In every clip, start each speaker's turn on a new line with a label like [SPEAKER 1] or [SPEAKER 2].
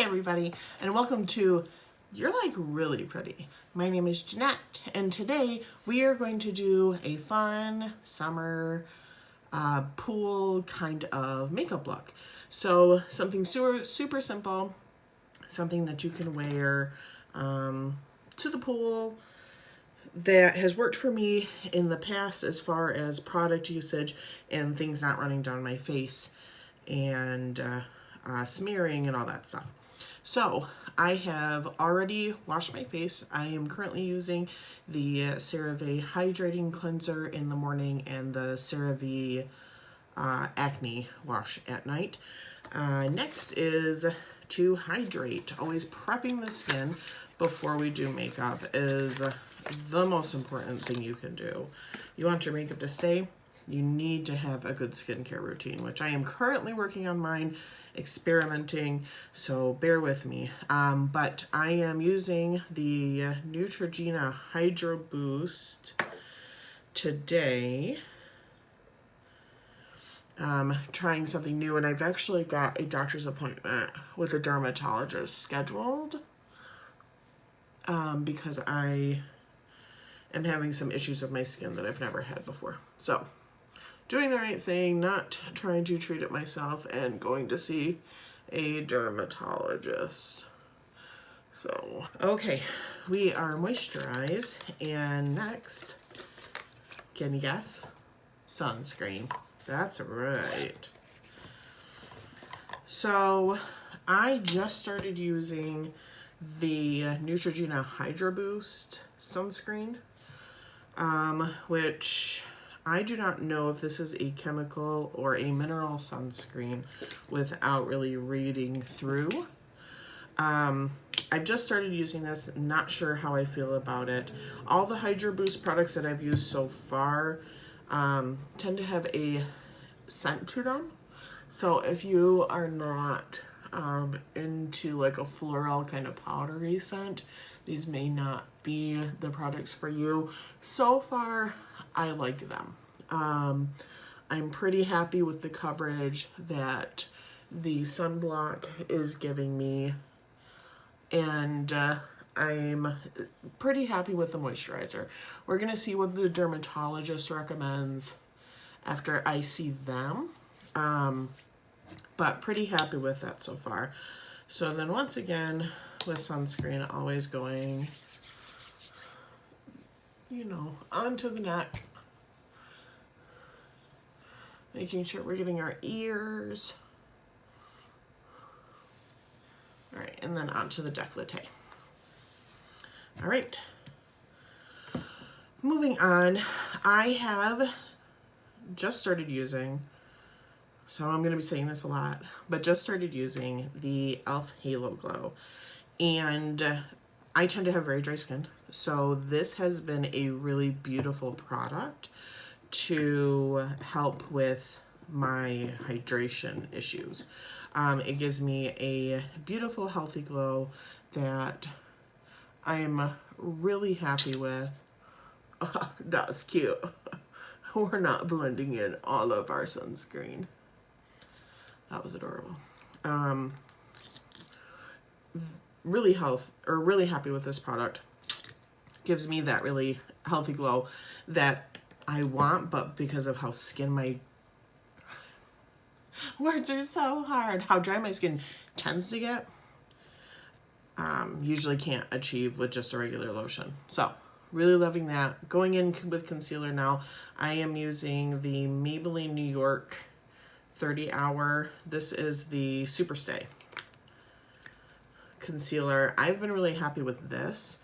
[SPEAKER 1] everybody, and welcome to You're Like Really Pretty. My name is Jeanette, and today we are going to do a fun summer pool kind of makeup look. So something super simple, something that you can wear to the pool that has worked for me in the past as far as product usage and things not running down my face and smearing and all that stuff. So I have already washed my face. I am currently using the CeraVe Hydrating Cleanser in the morning and the CeraVe Acne Wash at night. Next is to hydrate. Always prepping the skin before we do makeup is the most important thing you can do. You want your makeup to stay, you need to have a good skincare routine, which I am currently working on mine, experimenting, so bear with me. But I am using the Neutrogena Hydroboost today. Trying something new, and I've actually got a doctor's appointment with a dermatologist scheduled because I am having some issues with my skin that I've never had before. So doing the right thing, not trying to treat it myself, and going to see a dermatologist. So, okay, we are moisturized, and next, can you guess? Sunscreen. That's right. So, I just started using the Neutrogena Hydroboost sunscreen, which I do not know if this is a chemical or a mineral sunscreen without really reading through. I've just started using this, not sure how I feel about it. All the Hydroboost products that I've used so far tend to have a scent to them. So if you are not into like a floral kind of powdery scent, these may not be the products for you. So far, I like them. I'm pretty happy with the coverage that the sunblock is giving me, and I'm pretty happy with the moisturizer. We're gonna see what the dermatologist recommends after I see them, but pretty happy with that so far. So then once again, with sunscreen, always going, you know, onto the neck, making sure we're getting our ears. All right, and then onto the décolleté. All right, moving on, I have just started using, so I'm gonna be saying this a lot, but just started using the e.l.f. Halo Glow. And I tend to have very dry skin, so this has been a really beautiful product to help with my hydration issues. It gives me a beautiful, healthy glow that I'm really happy with. Oh, that's cute. We're not blending in all of our sunscreen. That was adorable. Really happy with this product. Gives me that really healthy glow that I want, but because of how my words are so hard, how dry my skin tends to get, usually can't achieve with just a regular lotion. So really loving that. Going in with concealer now, I am using the Maybelline New York 30 Hour. This is the Superstay concealer. I've been really happy with this.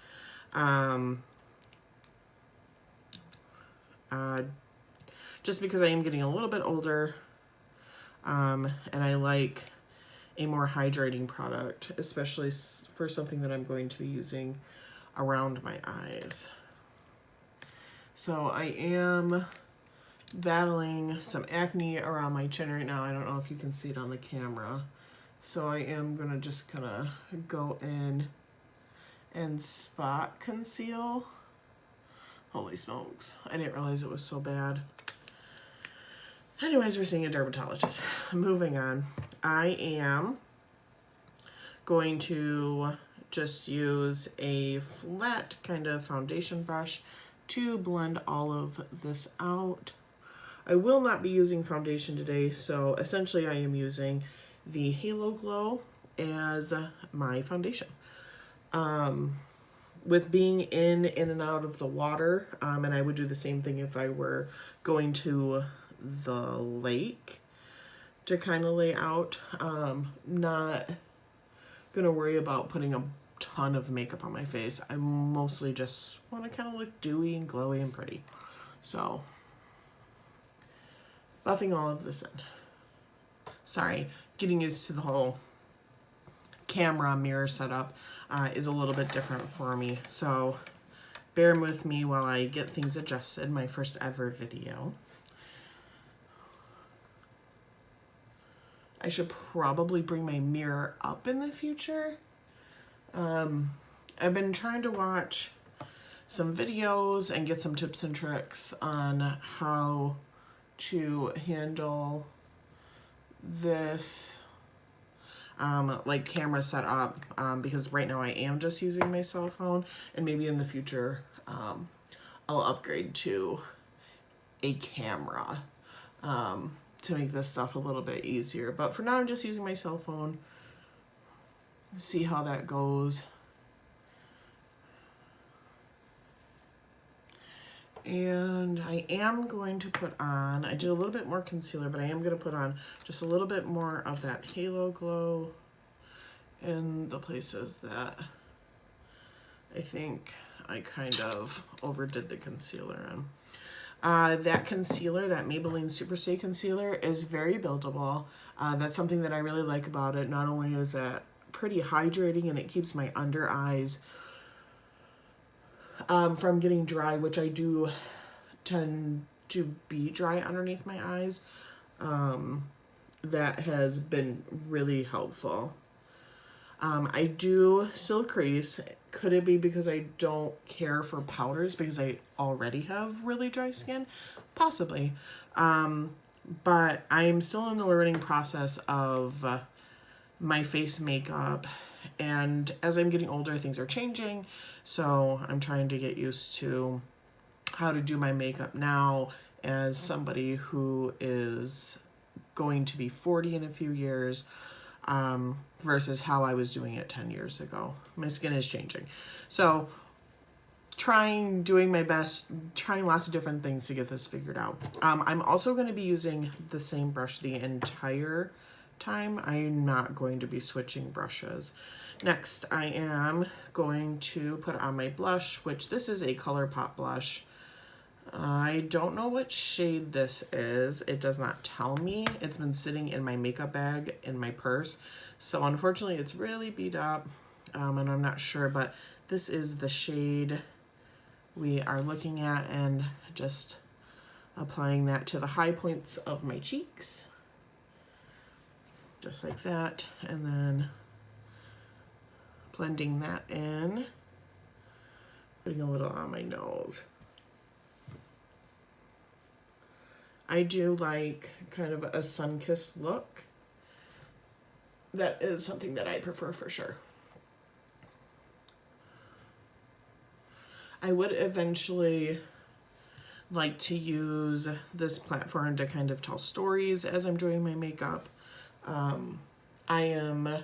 [SPEAKER 1] Just because I am getting a little bit older, and I like a more hydrating product, especially for something that I'm going to be using around my eyes. So I am battling some acne around my chin right now. I don't know if you can see it on the camera. So I am gonna just kind of go in and spot conceal. Holy smokes, I didn't realize it was so bad. Anyways, we're seeing a dermatologist. Moving on, I am going to just use a flat kind of foundation brush to blend all of this out. I will not be using foundation today, so essentially I am using the Halo Glow as my foundation. With being in and out of the water, and I would do the same thing if I were going to the lake to kind of lay out. Not gonna worry about putting a ton of makeup on my face. I mostly just want to kind of look dewy and glowy and pretty. So, buffing all of this in. Sorry, getting used to the whole camera mirror setup is a little bit different for me. So, bear with me while I get things adjusted. My first ever video. I should probably bring my mirror up in the future. I've been trying to watch some videos and get some tips and tricks on how to handle this like camera setup, because right now I am just using my cell phone, and maybe in the future I'll upgrade to a camera to make this stuff a little bit easier. But for now I'm just using my cell phone. See how that goes. And I am going to put on, I did a little bit more concealer, but I am going to put on just a little bit more of that Halo Glow in the places that I think I kind of overdid the concealer in. That concealer, that Maybelline Super Stay Concealer, is very buildable. That's something that I really like about it. Not only is it pretty hydrating and it keeps my under eyes from getting dry, which I do tend to be dry underneath my eyes. That has been really helpful. I do still crease. Could it be because I don't care for powders because I already have really dry skin? Possibly. But I am still in the learning process of my face makeup, and as I'm getting older, things are changing, so I'm trying to get used to how to do my makeup now as somebody who is going to be 40 in a few years, versus how I was doing it 10 years ago. My skin is changing, so doing my best, trying lots of different things to get this figured out. I'm also going to be using the same brush the entire time. I'm not going to be switching brushes. Next, I am going to put on my blush, which this is a ColourPop blush. I don't know what shade this is. It does not tell me. It's been sitting in my makeup bag in my purse, so unfortunately it's really beat up, and I'm not sure, but this is the shade we are looking at, and just applying that to the high points of my cheeks. Just like that, and then blending that in, putting a little on my nose. I do like kind of a sun-kissed look. That is something that I prefer for sure. I would eventually like to use this platform to kind of tell stories as I'm doing my makeup. I am,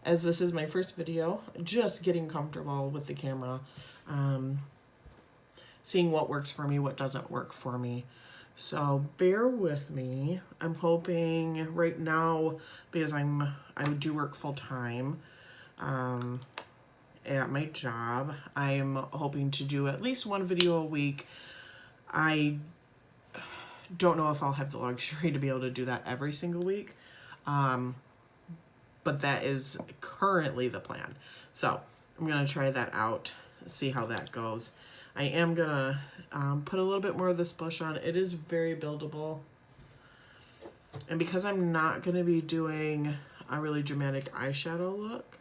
[SPEAKER 1] as this is my first video, just getting comfortable with the camera, seeing what works for me, what doesn't work for me. So bear with me. I'm hoping right now, because I do work full time at my job, I'm hoping to do at least one video a week. I don't know if I'll have the luxury to be able to do that every single week. But that is currently the plan. So I'm going to try that out, see how that goes. I am going to put a little bit more of this blush on. It is very buildable. And because I'm not going to be doing a really dramatic eyeshadow look,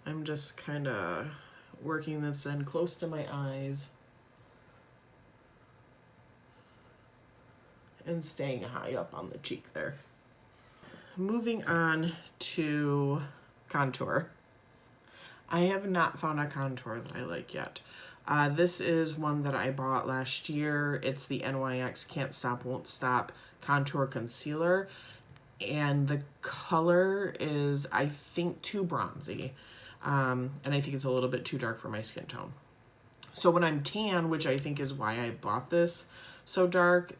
[SPEAKER 1] I'm just kind of working this in close to my eyes and staying high up on the cheek there. Moving on to contour. I have not found a contour that I like yet. This is one that I bought last year. It's the NYX Can't Stop Won't Stop Contour Concealer. And the color is, I think, too bronzy. And I think it's a little bit too dark for my skin tone. So when I'm tan, which I think is why I bought this so dark,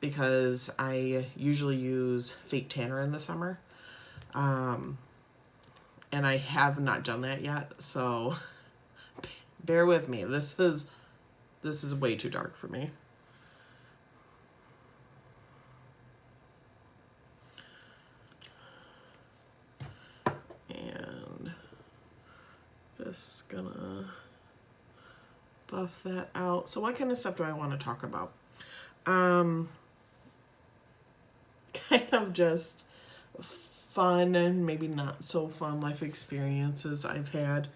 [SPEAKER 1] because I usually use fake tanner in the summer. And I have not done that yet, so bear with me. This is way too dark for me. And just gonna buff that out. So what kind of stuff do I want to talk about? Kind of just fun and maybe not so fun life experiences I've had.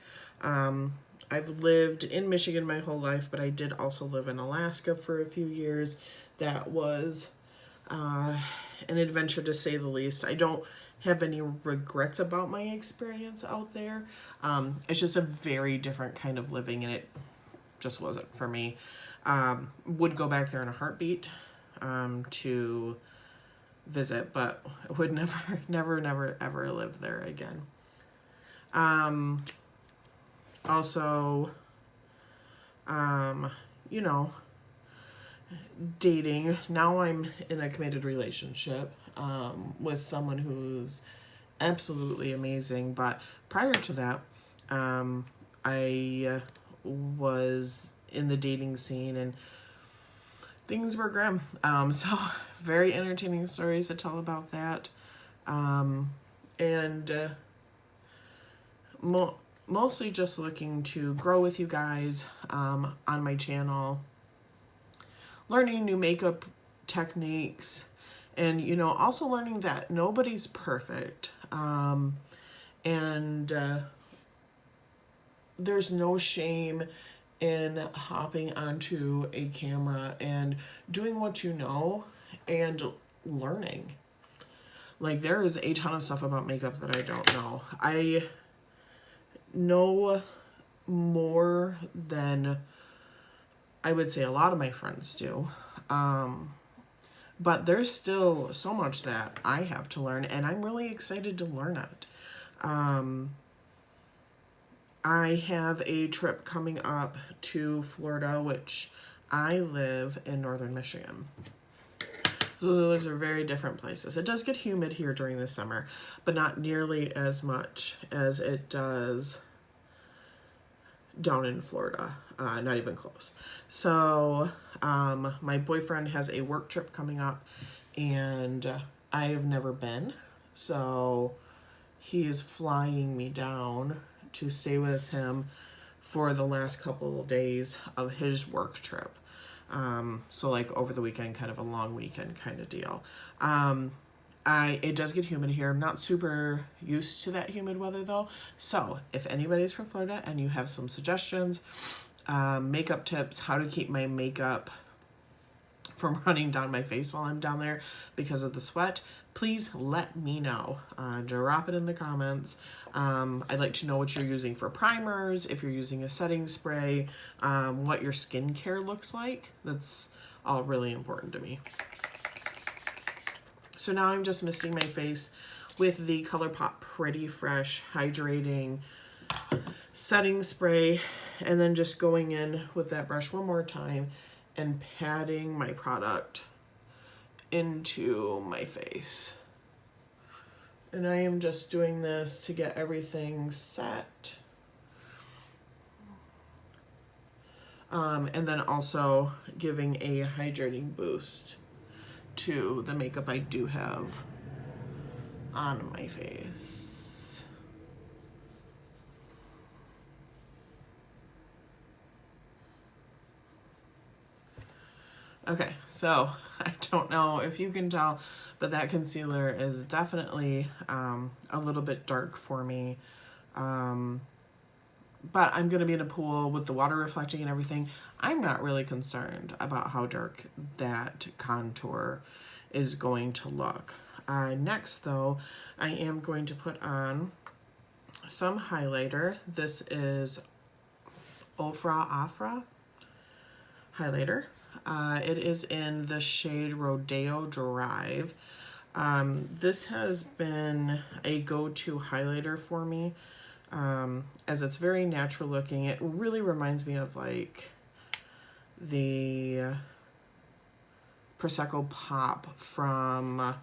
[SPEAKER 1] I've lived in Michigan my whole life, but I did also live in Alaska for a few years. That was an adventure, to say the least. I don't have any regrets about my experience out there. It's just a very different kind of living, and it just wasn't for me. Would go back there in a heartbeat to visit, but I would never ever live there again. Also, you know, dating. Now I'm in a committed relationship with someone who's absolutely amazing, but prior to that, I was in the dating scene and things were grim. So very entertaining stories to tell about that. Mostly just looking to grow with you guys on my channel, learning new makeup techniques, and, you know, also learning that nobody's perfect. There's no shame in hopping onto a camera and doing what you know and learning. Like, there is a ton of stuff about makeup that I don't know. I know more than I would say a lot of my friends do. But there's still so much that I have to learn, and I'm really excited to learn it. I have a trip coming up to Florida, which I live in northern Michigan. So those are very different places. It does get humid here during the summer, but not nearly as much as it does down in Florida. Not even close. So my boyfriend has a work trip coming up, and I have never been. So he's flying me down to stay with him for the last couple of days of his work trip. So like over the weekend, kind of a long weekend kind of deal. It does get humid here. I'm not super used to that humid weather though. So if anybody's from Florida and you have some suggestions, makeup tips, how to keep my makeup from running down my face while I'm down there because of the sweat, please let me know. Drop it in the comments. I'd like to know what you're using for primers, if you're using a setting spray, what your skincare looks like. That's all really important to me. So now I'm just misting my face with the ColourPop Pretty Fresh Hydrating Setting Spray, and then just going in with that brush one more time and patting my product into my face. And I am just doing this to get everything set. And then also giving a hydrating boost to the makeup I do have on my face. Okay, so I don't know if you can tell, but that concealer is definitely a little bit dark for me. But I'm going to be in a pool with the water reflecting and everything. I'm not really concerned about how dark that contour is going to look. Next, though, I am going to put on some highlighter. This is OFRA highlighter. It is in the shade Rodeo Drive. This has been a go-to highlighter for me, as it's very natural looking. It really reminds me of like the Prosecco Pop from, oh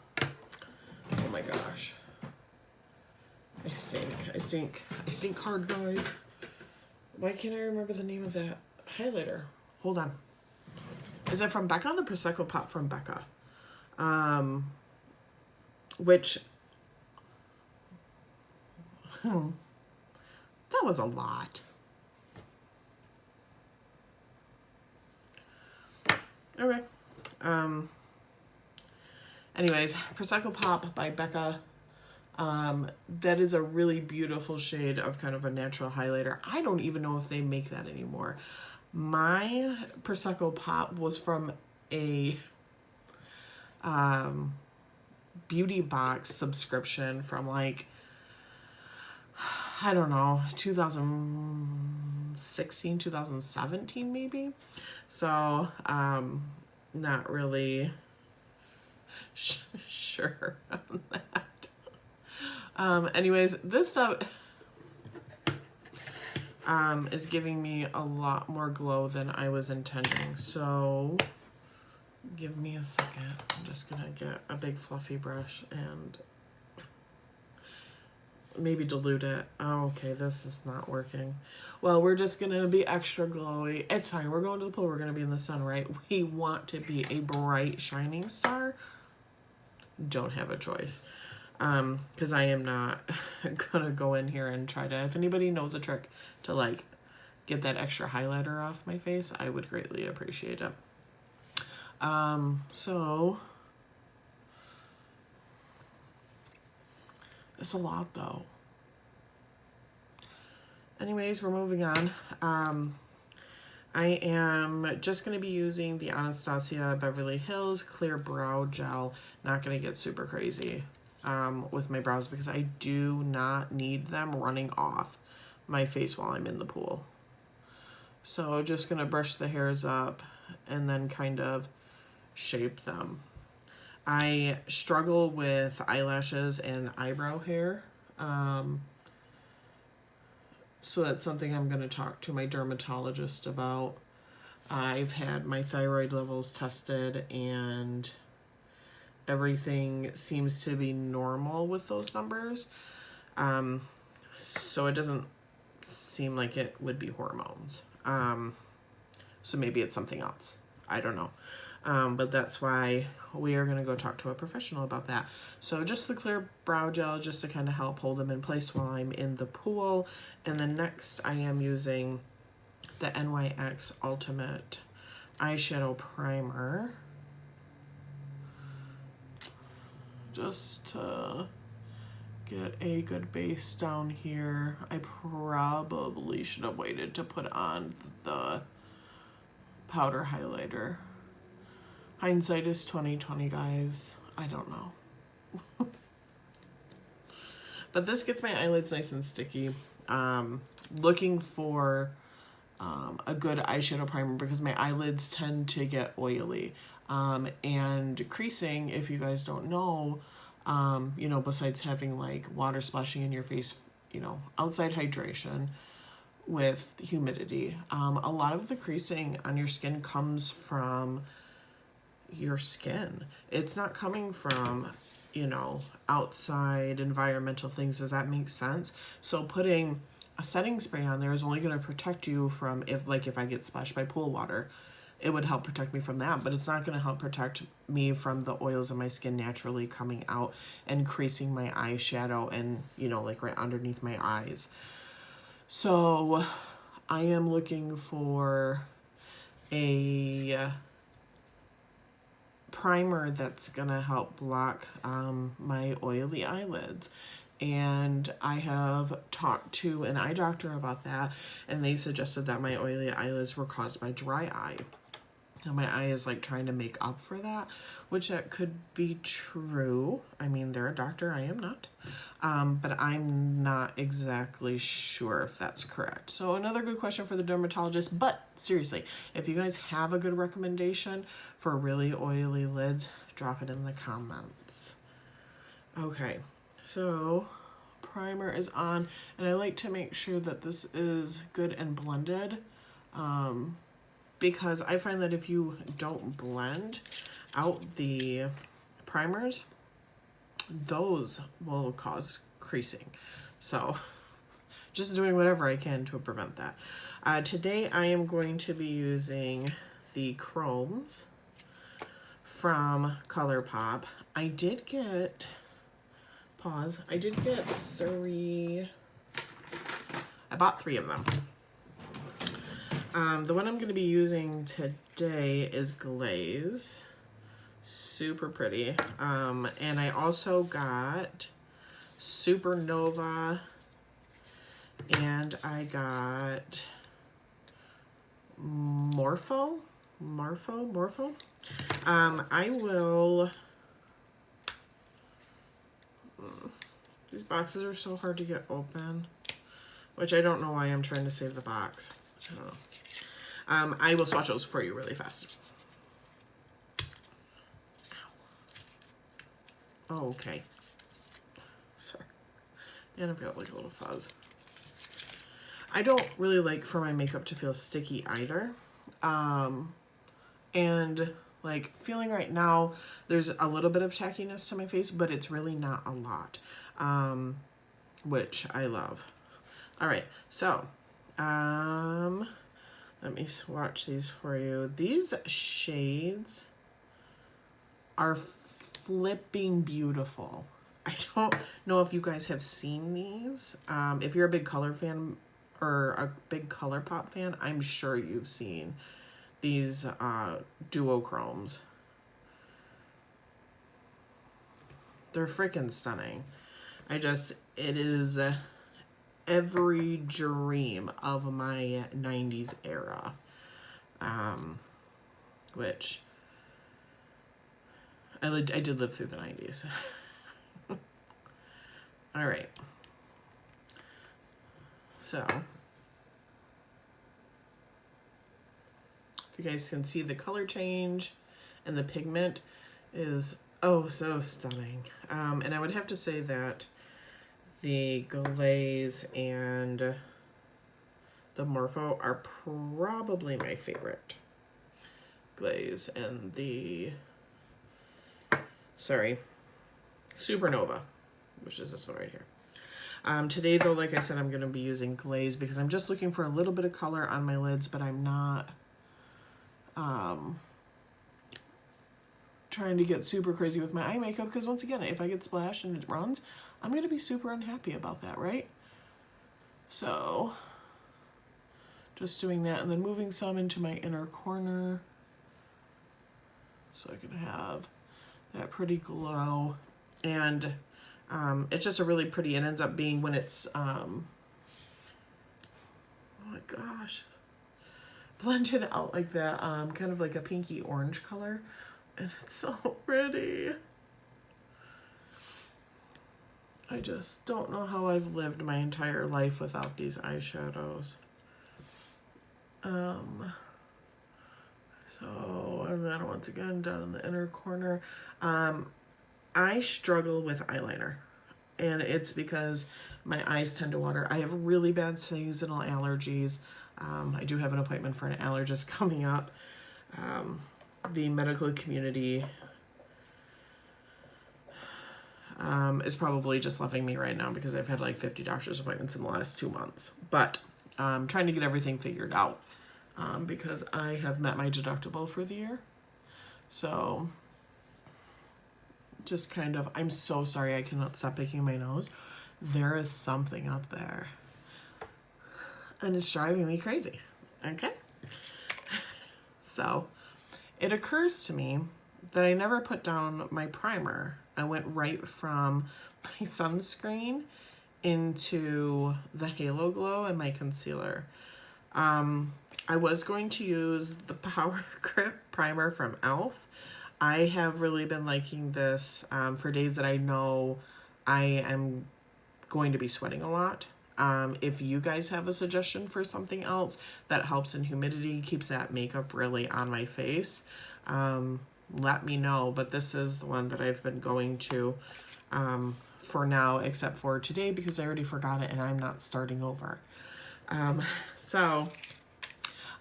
[SPEAKER 1] my gosh, I stink hard, guys. Why can't I remember the name of that highlighter? Hold on. Is it from Becca? The Prosecco Pop from Becca. Which, that was a lot. Okay. Anyways, Prosecco Pop by Becca. That is a really beautiful shade of kind of a natural highlighter. I don't even know if they make that anymore. My Prosecco Pop was from a beauty box subscription from like, I don't know, 2016, 2017 maybe. So, not really sure on that. Anyways, this stuff is giving me a lot more glow than I was intending. So give me a second. I'm just gonna get a big fluffy brush and maybe dilute it. Oh, okay, this is not working. Well, we're just gonna be extra glowy. It's fine. We're going to the pool. We're gonna be in the sun, right? We want to be a bright, shining star. Don't have a choice. Because I am not gonna go in here and try to, if anybody knows a trick to like get that extra highlighter off my face, I would greatly appreciate it. So it's a lot though. Anyways, we're moving on. I am just going to be using the Anastasia Beverly Hills Clear Brow Gel. Not going to get super crazy with my brows because I do not need them running off my face while I'm in the pool. So just going to brush the hairs up and then kind of shape them. I struggle with eyelashes and eyebrow hair. So that's something I'm going to talk to my dermatologist about. I've had my thyroid levels tested and everything seems to be normal with those numbers. So it doesn't seem like it would be hormones. So maybe it's something else. I don't know. But that's why we are going to go talk to a professional about that. So just the clear brow gel just to kind of help hold them in place while I'm in the pool. And then next I am using the NYX Ultimate Eyeshadow Primer. Just to get a good base down here. I probably should have waited to put on the powder highlighter. Hindsight is 20/20, guys. I don't know. But this gets my eyelids nice and sticky. Looking for a good eyeshadow primer because my eyelids tend to get oily. And creasing, if you guys don't know, you know, besides having like water splashing in your face, you know, outside hydration with humidity, a lot of the creasing on your skin comes from your skin. It's not coming from, you know, outside environmental things. Does that make sense? So putting a setting spray on there is only going to protect you from, if I get splashed by pool water, it would help protect me from that, but it's not going to help protect me from the oils in my skin naturally coming out and creasing my eyeshadow and, you know, like right underneath my eyes. So I am looking for a primer that's gonna help block my oily eyelids, and I have talked to an eye doctor about that, and they suggested that my oily eyelids were caused by dry eye. And my eye is like trying to make up for that, which that could be true. I mean, they're a doctor, I am not. But I'm not exactly sure if that's correct. So another good question for the dermatologist, but seriously, if you guys have a good recommendation for really oily lids, drop it in the comments. Okay, so primer is on, and I like to make sure that this is good and blended. Because I find that if you don't blend out the primers, those will cause creasing. So just doing whatever I can to prevent that. Today I am going to be using the Chromes from ColourPop. I did get three. I bought 3 of them. The one I'm going to be using today is Glaze. Super pretty. And I also got Supernova, and I got Morpho. I will... These boxes are so hard to get open, which I don't know why I'm trying to save the box. I don't know. I will swatch those for you really fast. Oh, okay. Sorry. And I've got like a little fuzz. I don't really like for my makeup to feel sticky either. And like feeling right now, there's a little bit of tackiness to my face, but it's really not a lot, which I love. All right, so let me swatch these for you. These shades are flipping beautiful. I don't know if you guys have seen these. If you're a big color fan or a big ColourPop fan, I'm sure you've seen these duochromes. They're freaking stunning. It is every dream of my 90s era, which I did live through the 90s. All right. So, if you guys can see the color change, and the pigment is oh so stunning. And I would have to say that the Glaze and the Morpho are probably my favorite. Glaze and the Supernova, which is this one right here. Today though, like I said, I'm going to be using Glaze because I'm just looking for a little bit of color on my lids, but I'm not trying to get super crazy with my eye makeup, because once again, if I get splashed and it runs, I'm going to be super unhappy about that, right? So just doing that and then moving some into my inner corner so I can have that pretty glow. And it's just a really pretty, it ends up being when it's, oh my gosh, blended out like that, kind of like a pinky orange color. And it's so pretty. I just don't know how I've lived my entire life without these eyeshadows. So, and then once again, down in the inner corner, I struggle with eyeliner, and it's because my eyes tend to water. I have really bad seasonal allergies. I do have an appointment for an allergist coming up. The medical community is probably just loving me right now because I've had like 50 doctor's appointments in the last 2 months. But I'm trying to get everything figured out because I have met my deductible for the year. So just kind of, I'm so sorry I cannot stop picking my nose. There is something up there. And it's driving me crazy. Okay? So it occurs to me that I never put down my primer. I went right from my sunscreen into the Halo Glow and my concealer. I was going to use the Power Grip Primer from e.l.f. I have really been liking this for days that I know I am going to be sweating a lot. If you guys have a suggestion for something else that helps in humidity, keeps that makeup really on my face, let me know. But this is the one that I've been going to for now, except for today because I already forgot it and I'm not starting over. So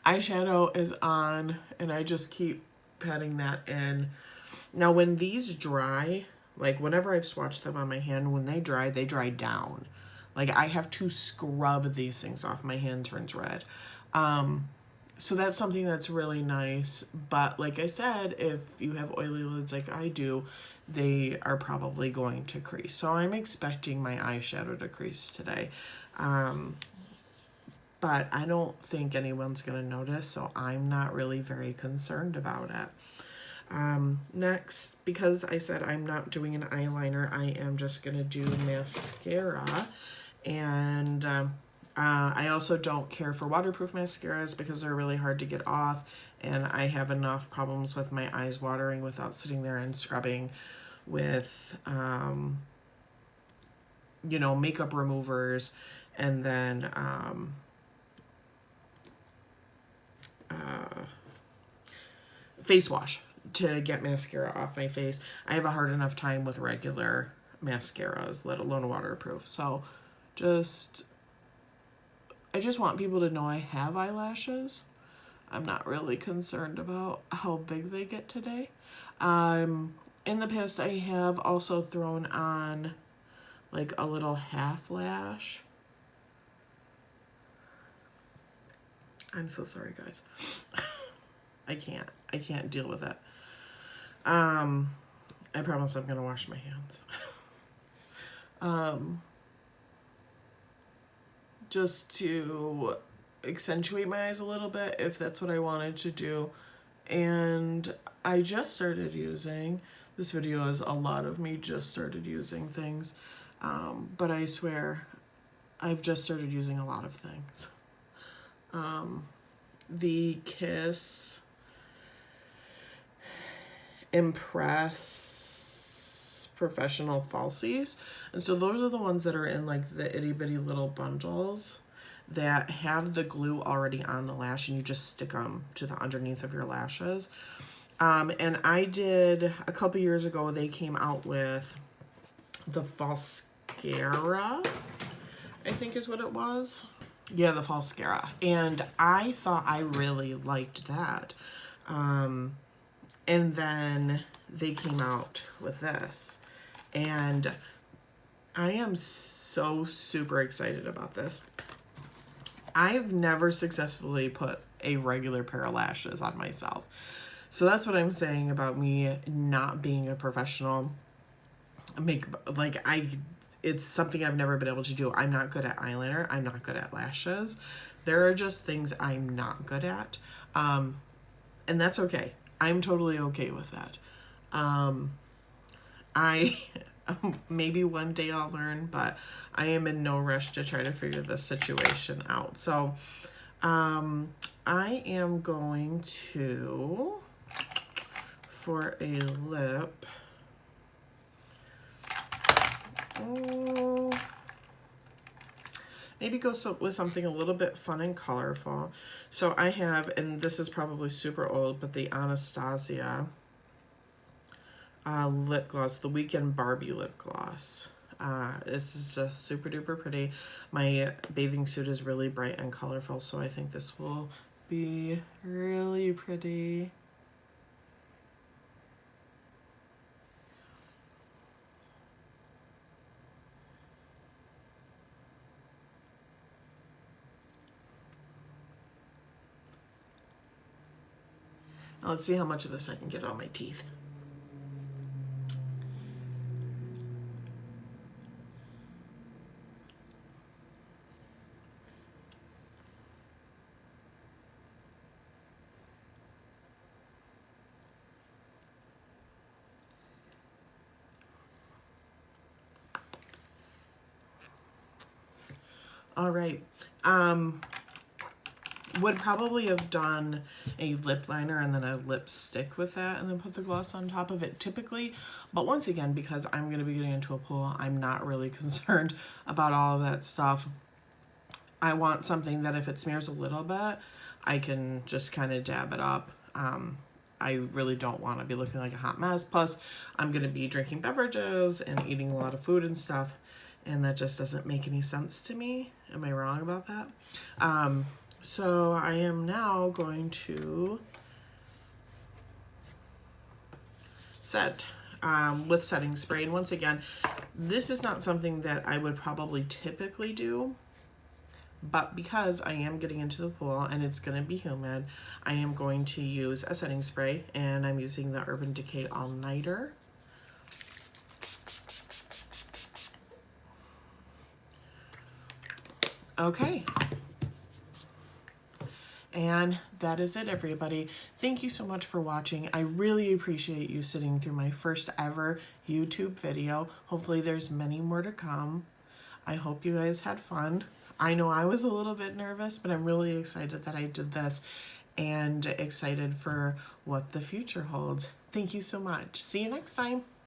[SPEAKER 1] eyeshadow is on and I just keep patting that in. Now when these dry, like whenever I've swatched them on my hand, when they dry down. Like I have to scrub these things off. My hand turns red. So that's something that's really nice. But like I said, if you have oily lids like I do, they are probably going to crease. So I'm expecting my eyeshadow to crease today. But I don't think anyone's going to notice, so I'm not really very concerned about it. Next, because I said I'm not doing an eyeliner, I am just going to do mascara. And I also don't care for waterproof mascaras because they're really hard to get off, and I have enough problems with my eyes watering without sitting there and scrubbing with, you know, makeup removers and then face wash to get mascara off my face. I have a hard enough time with regular mascaras, let alone waterproof. So I just want people to know I have eyelashes. I'm not really concerned about how big they get today. In the past, I have also thrown on like a little half lash. I'm so sorry, guys. I can't deal with it. I promise I'm gonna wash my hands. Just to accentuate my eyes a little bit if that's what I wanted to do. And I just started using, this video is a lot of me just started using things, but I swear I've just started using a lot of things. The Kiss Impress Professional Falsies. And so those are the ones that are in like the itty bitty little bundles that have the glue already on the lash and you just stick them to the underneath of your lashes. And I did, a couple years ago, they came out with the Falscara, I think is what it was. Yeah, the Falscara. And I thought I really liked that. And then they came out with this. And I am so super excited about this. I've never successfully put a regular pair of lashes on myself. So that's what I'm saying about me not being a professional makeup. Like it's something I've never been able to do. I'm not good at eyeliner. I'm not good at lashes. There are just things I'm not good at. And that's okay. I'm totally okay with that. Maybe one day I'll learn, but I am in no rush to try to figure this situation out. So I am going to, for a lip, maybe go with something a little bit fun and colorful. So I have, and this is probably super old, but the Anastasia lip gloss, the Weekend Barbie lip gloss. This is just super duper pretty. My bathing suit is really bright and colorful, so I think this will be really pretty. Now let's see how much of this I can get on my teeth. All right. Would probably have done a lip liner and then a lipstick with that and then put the gloss on top of it typically. But once again, because I'm going to be getting into a pool, I'm not really concerned about all of that stuff. I want something that if it smears a little bit, I can just kind of dab it up. I really don't want to be looking like a hot mess. Plus, I'm going to be drinking beverages and eating a lot of food and stuff, and that just doesn't make any sense to me. Am I wrong about that? So I am now going to set with setting spray. And once again, this is not something that I would probably typically do, but because I am getting into the pool and it's going to be humid, I am going to use a setting spray, and I'm using the Urban Decay All Nighter. Okay. And that is it, everybody. Thank you so much for watching. I really appreciate you sitting through my first ever YouTube video. Hopefully there's many more to come. I hope you guys had fun. I know I was a little bit nervous, but I'm really excited that I did this and excited for what the future holds. Thank you so much. See you next time.